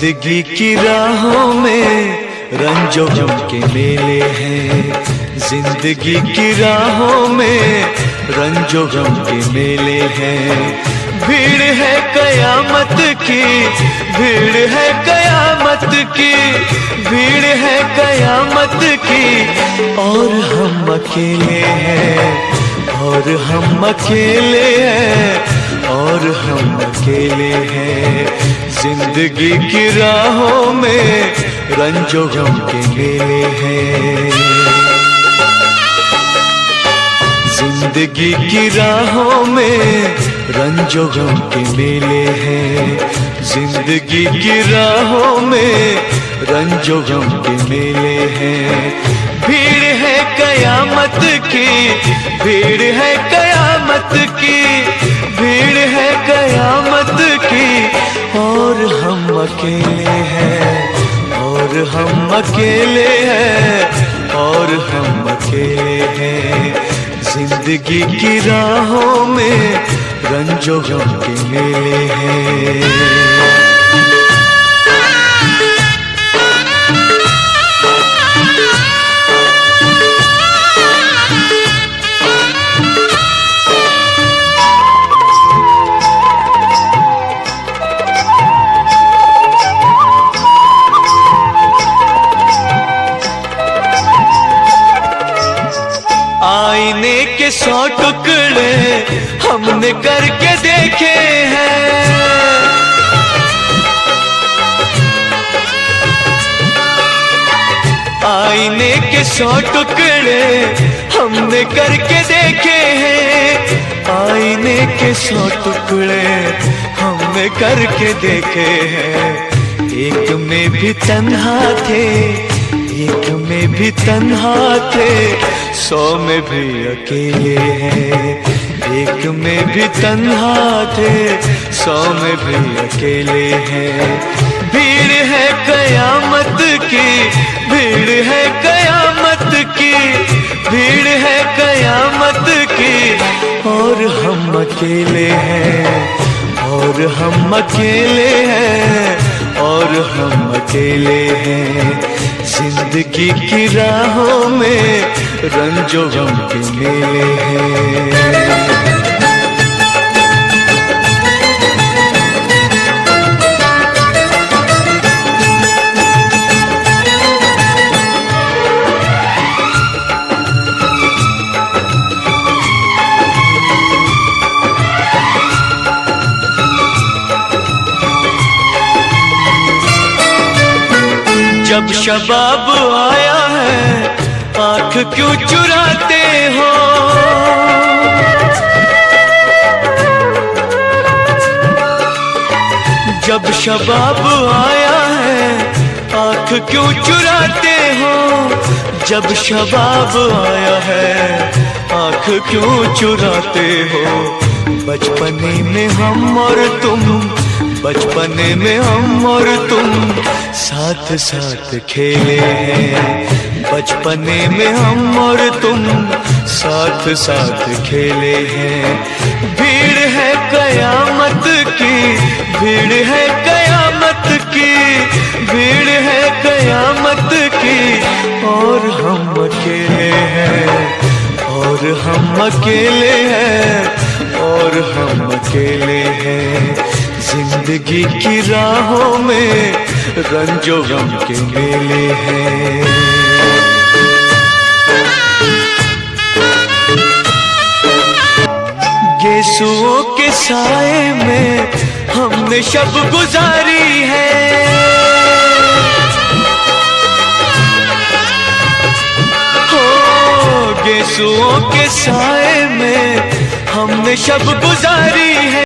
जिंदगी की राहों में रंजो गम के मेले हैं। जिंदगी की राहों में रंजो गम के मेले हैं। भीड़ है कयामत की, भीड़ है कयामत की, भीड़ है कयामत की। और हम अकेले हैं, और हम अकेले हैं, और हम अकेले हैं। जिंदगी की राहों में रंजो गम के मेले हैं। जिंदगी की राहों में रंजो गम के मेले हैं। जिंदगी की राहों में रंजो गम के मेले हैं। भीड़ है कयामत की, भीड़ है कयामत की, भीड़ है कयामत की। और हम अकेले हैं, और हम अकेले हैं, और हम अकेले हैं। जिंदगी की राहों में रंजो गम के मेले हैं। आईने के 100 टुकड़े हमने करके देखे हैं। आईने के 100 टुकड़े हमने करके देखे हैं। आईने के 100 टुकड़े हमने करके देखे हैं। एक में भी तन्हा थे, एक में भी तन्हा थे, 100 में भी अकेले हैं। एक में भी तन्हा थे, 100 में भी अकेले हैं। भीड़ है कयामत की, भीड़ है कयामत की, भीड़ है कयामत की। और हम अकेले हैं, और हम अकेले हैं, और हम अकेले हैं। जिंदगी की राहों में रंजो गम के मेले हैं। जब शबाब आया है आँख क्यों चुराते हो। जब शबाब आया है आँख क्यों चुराते हो। जब शबाब आया है आँख क्यों चुराते हो। बचपने में हम और तुम, बचपने में हम और तुम साथ साथ खेले हैं। बचपने में हम और तुम साथ साथ खेले हैं। भीड़ है कयामत की, भीड़ है कयामत की, भीड़ है कयामत की। और हम अकेले हैं, और हम अकेले हैं, और हम अकेले हैं। जिंदगी की राहों में रंजो गम के मेले हैं। गेसुओं के साए में हमने शब गुजारी है। हो गेसुओं के साए में हमने शब गुजारी है।